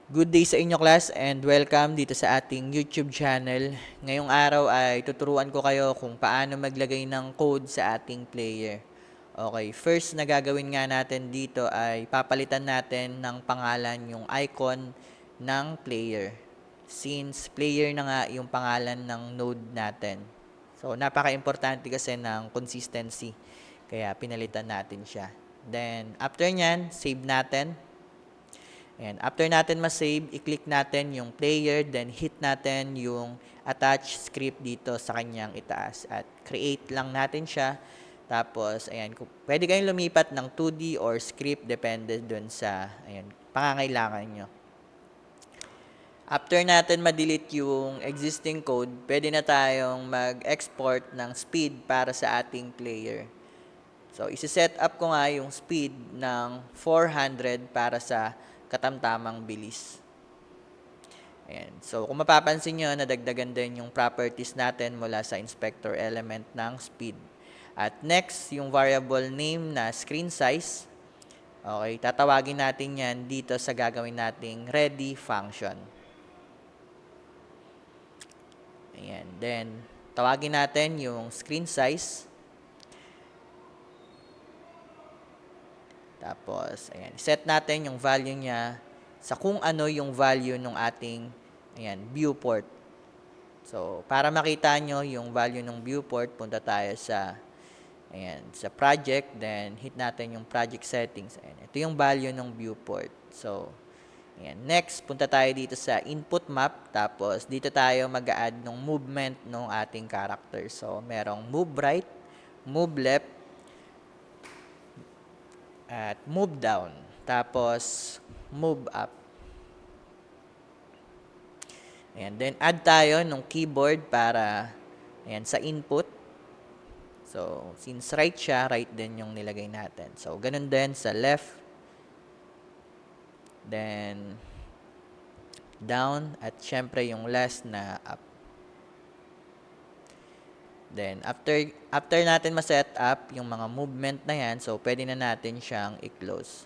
Good day sa inyo class and welcome dito sa ating YouTube channel. Ngayong araw ay tuturuan ko kayo kung paano maglagay ng code sa ating player. Okay, first na gagawin nga natin dito ay papalitan natin ng pangalan yung icon ng player. Since player na nga yung pangalan ng node natin. So napaka-importante kasi ng consistency. Kaya pinalitan natin siya. Then after nyan, save natin. And after natin ma-save, i-click natin yung player, then hit natin yung attach script dito sa kanyang itaas. At create lang natin siya. Tapos, ayan, pwede kayong lumipat ng 2D or script, depende dun sa pangangailangan nyo. After natin ma-delete yung existing code, pwede na tayong mag-export ng speed para sa ating player. So, isi-set up ko nga yung speed ng 400 para sa katamtamang bilis. Ayan. So, kung mapapansin nyo, nadagdagan din yung properties natin mula sa inspector element ng speed. At next, yung variable name na screen size. Okay, tatawagin natin yan dito sa gagawin nating ready function. Ayan. Then, tawagin natin yung screen size. Tapos, ayan, set natin yung value niya sa kung ano yung value ng ating viewport. So, para makita nyo yung value ng viewport, punta tayo sa sa project, then hit natin yung project settings. Ayan, ito yung value ng viewport. So, ayan, next, punta tayo dito sa input map, tapos dito tayo mag-add ng movement ng ating character. So, merong move right, move left, at move down. Tapos, move up. Ayan. Then, add tayo ng keyboard para sa input. So, since right siya, right din yung nilagay natin. So, ganun din sa left. Then, down. At syempre, yung last na up. Then, after natin ma-set up yung mga movement na yan, so, pwede na natin siyang i-close.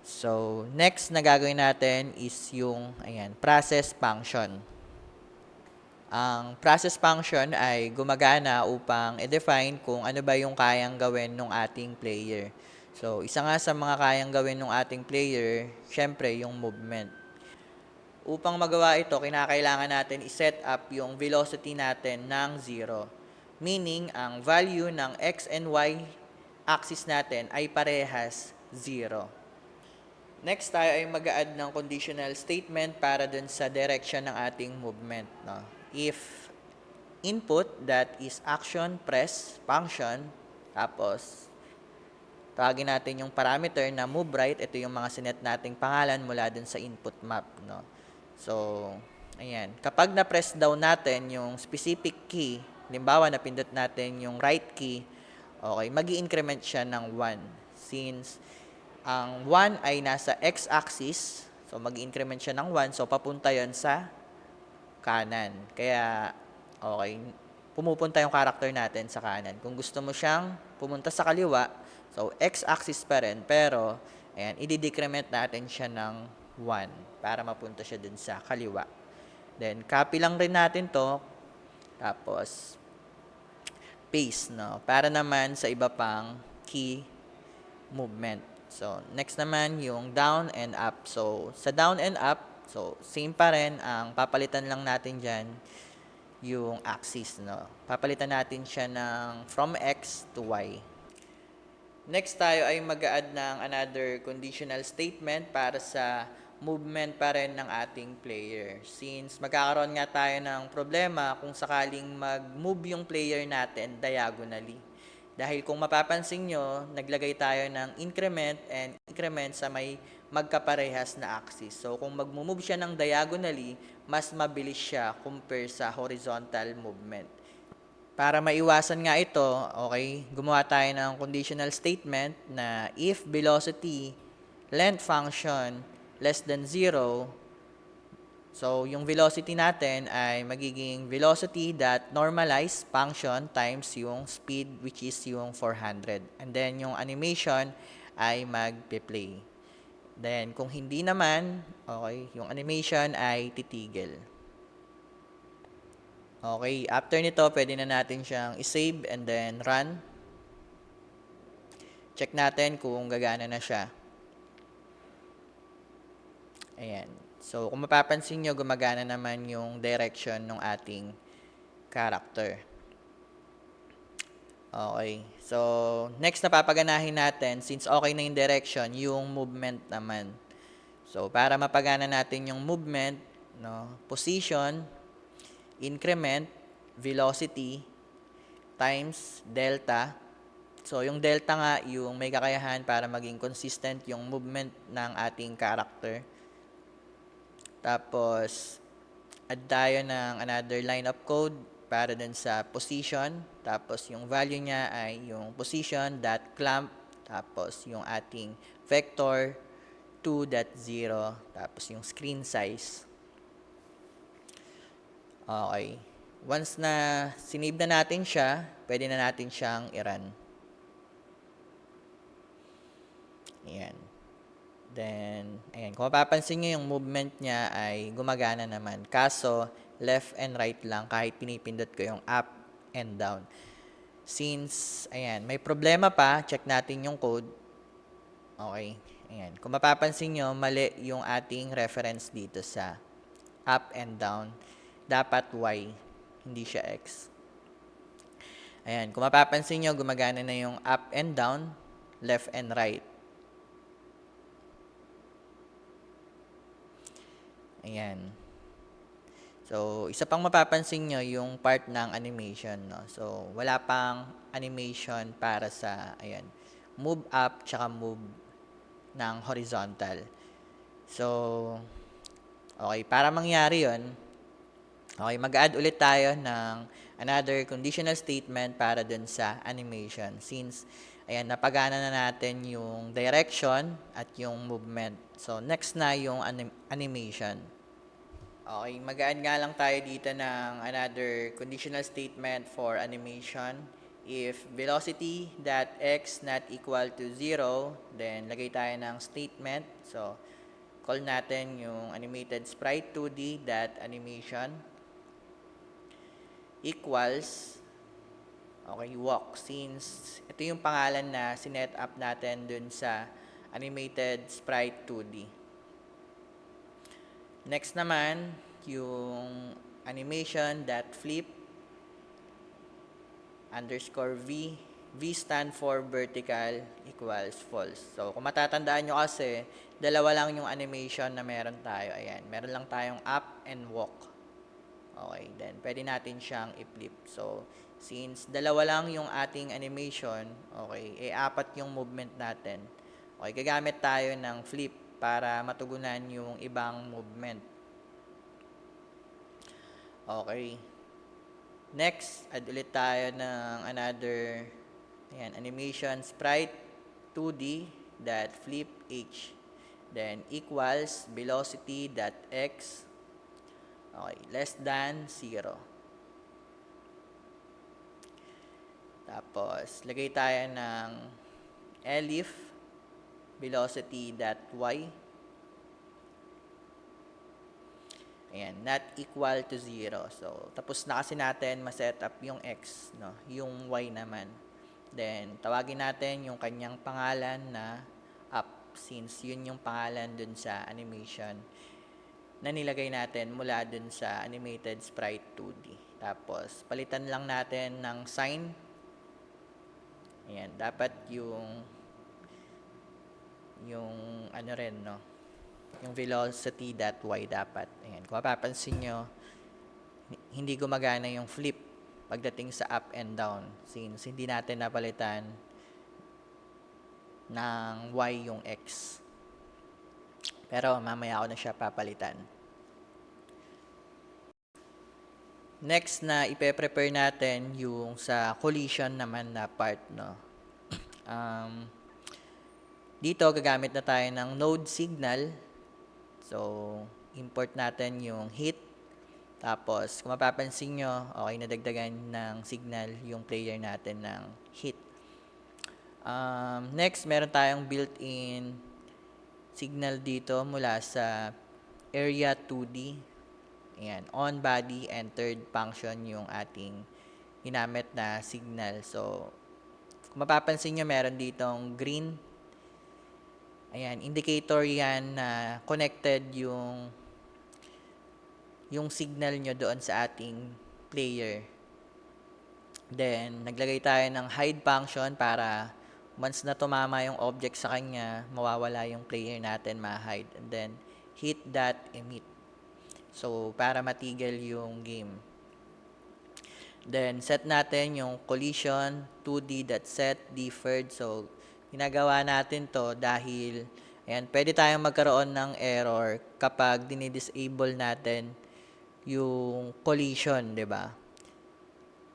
So, next na gagawin natin is yung, process function. Ang process function ay gumagana upang i-define kung ano ba yung kayang gawin ng ating player. So, isa nga sa mga kayang gawin ng ating player, syempre, yung movement. Upang magawa ito, kinakailangan natin i-set up yung velocity natin ng 0. Meaning, ang value ng x and y axis natin ay parehas 0. Next, tayo ay mag-add ng conditional statement para dun sa direction ng ating movement. No? If input, that is action, press, function, tapos tawagin natin yung parameter na move right. Ito yung mga sinet nating pangalan mula dun sa input map. No? So, ayan. Kapag na-press down natin yung specific key, halimbawa napindot natin yung right key, okay, mag-i-increment siya ng 1. Since ang 1 ay nasa x-axis, so mag-increment siya ng 1, so papunta yon sa kanan. Kaya, okay, pumupunta yung character natin sa kanan. Kung gusto mo siyang pumunta sa kaliwa, so x-axis pa rin, pero, ayan, i-decrement natin siya ng 1 para mapunta siya dun sa kaliwa. Then, copy lang rin natin to, tapos, paste, no? Para naman sa iba pang key movement. So, next naman yung down and up. So, sa down and up, so, same pa rin. Ang papalitan lang natin dyan, yung axis, no? Papalitan natin siya ng from X to Y. Next tayo ay mag-add ng another conditional statement para sa movement pa rin ng ating player. Since magkakaroon nga tayo ng problema kung sakaling mag-move yung player natin diagonally. Dahil kung mapapansin nyo, naglagay tayo ng increment and increment sa may magkaparehas na axis. So, kung mag-move siya ng diagonally, mas mabilis siya compare sa horizontal movement. Para maiwasan nga ito, okay, gumawa tayo ng conditional statement na if velocity length function less than 0, so, yung velocity natin ay magiging velocity that normalized function times yung speed, which is yung 400. And then, yung animation ay mag-play. Then, kung hindi naman, okay, yung animation ay titigil. Okay, after nito, pwede na natin siyang isave and then run. Check natin kung gagana na siya. Ayan. So, kung mapapansin nyo, gumagana naman yung direction ng ating character. Okay. So, next na papaganahin natin, since okay na yung direction, yung movement naman. So, para mapagana natin yung movement, no, position, increment, velocity, times delta. So, yung delta nga, yung may kakayahan para maging consistent yung movement ng ating character. Tapos, add tayo ng another line of code para dun sa position. Tapos, yung value niya ay yung position.clamp. Tapos, yung ating vector 2.0. Tapos, yung screen size. Okay. Once na sinave na natin siya, pwede na natin siyang i-run. Ayan. Then, ayan. Kung mapapansin nyo, yung movement niya ay gumagana naman. Kaso, left and right lang kahit pinipindot ko yung up and down. Since, ayan, may problema pa, check natin yung code. Okay. Ayan. Kung mapapansin nyo, mali yung ating reference dito sa up and down. Dapat Y, hindi siya X. Ayan. Kung mapapansin nyo, gumagana na yung up and down, left and right. Ayan. So, isa pang mapapansin nyo, yung part ng animation, no? So, wala pang animation para sa, ayan, move up, tsaka move ng horizontal. So, okay, para mangyari yon, okay, mag-add ulit tayo ng another conditional statement para dun sa animation. Since, ayan, napagana na natin yung direction at yung movement. So, next na yung animation. Okay, mag-add nga lang tayo dito ng another conditional statement for animation. If velocity that x not equal to 0, then lagay tayo ng statement. So, call natin yung animated sprite 2D that animation equals, okay, walk. Since ito yung pangalan na sinet up natin dun sa animated sprite 2D. Next naman, yung animation that flip underscore V. V stand for vertical equals false. So, kung matatandaan nyo kasi, dalawa lang yung animation na meron tayo. Ayan, meron lang tayong up and walk. Okay, then pwede natin siyang i-flip. So, since dalawa lang yung ating animation, okay, apat yung movement natin. Okay, gagamit tayo ng flip para matugunan yung ibang movement. Okay. Next, add ulit tayo ng another, ayan, animation sprite 2D that flip H. Then, equals velocity that x, okay, less than 0. Tapos, lagay tayo ng elif velocity that y. Ayan, not equal to 0. So, tapos na kasi natin ma-set up yung x, no? Yung y naman. Then, tawagin natin yung kanyang pangalan na up, since yun yung pangalan dun sa animation na nilagay natin mula dun sa animated sprite 2D. Tapos, palitan lang natin ng sign. Ayan, dapat yung ano rin, no? Yung velocity that y dapat. Ayan, kung mapapansin nyo, hindi gumagana yung flip pagdating sa up and down since hindi natin napalitan ng y yung x. Pero mamaya ako na siya papalitan. Next na ipe-prepare natin yung sa collision naman na part, no? Dito gagamit na tayo ng node signal. So, import natin yung hit. Tapos, kung mapapansin nyo, okay, nadagdagan ng signal yung player natin ng hit. Next, meron tayong built-in signal dito mula sa area 2D. Ayan, on body and third function yung ating ginamit na signal. So, kung mapapansin nyo, meron ditong green. Ayan, indicator yan na connected yung signal nyo doon sa ating player. Then, naglagay tayo ng hide function para once na tumama yung object sa kanya, mawawala yung player natin, ma-hide. And then, hit that emit. So, para matigil yung game. Then, set natin yung collision 2D.set deferred. So, ginagawa natin to dahil, ayan, pwede tayong magkaroon ng error kapag dinidisable natin yung collision, di ba?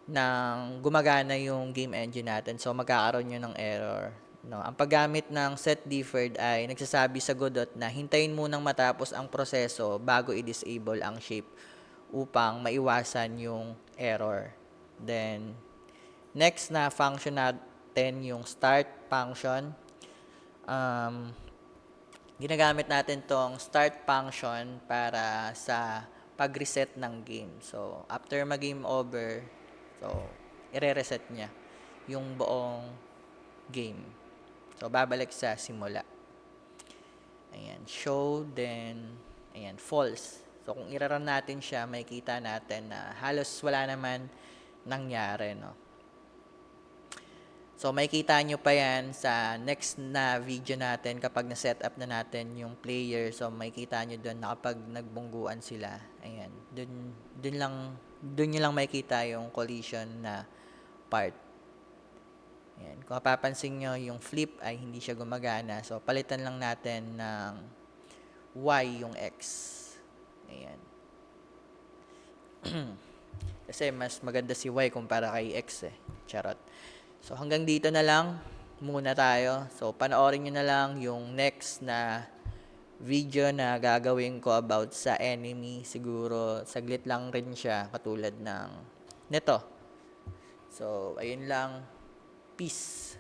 Nang gumagana yung game engine natin. So, magkakaroon yun ng error. No, ang paggamit ng set deferred ay nagsasabi sa Godot na hintayin munang matapos ang proseso bago i-disable ang shape upang maiwasan yung error. Then, next na function natin yung start function. Ginagamit natin tong start function para sa pag-reset ng game. So, after mag-game over, so, ire-reset niya yung buong game. So, babalik sa simula. Ayan, show, then, ayan, false. So, kung iraran natin siya, makikita natin na halos wala naman nangyari, no? So, makikita nyo pa yan sa next na video natin kapag na-set up na natin yung player. So, makikita nyo doon na kapag nagbungguan sila, ayan, doon nyo lang makikita yung collision na part. Ayan. Kung mapapansin nyo, yung flip ay hindi siya gumagana. So, palitan lang natin ng Y yung X. Ayan. Kasi mas maganda si Y kumpara kay X eh. Charot. So, hanggang dito na lang muna tayo. So, panoorin nyo na lang yung next na video na gagawin ko about sa enemy. Siguro, saglit lang rin siya katulad ng nito. So, ayun lang. Peace.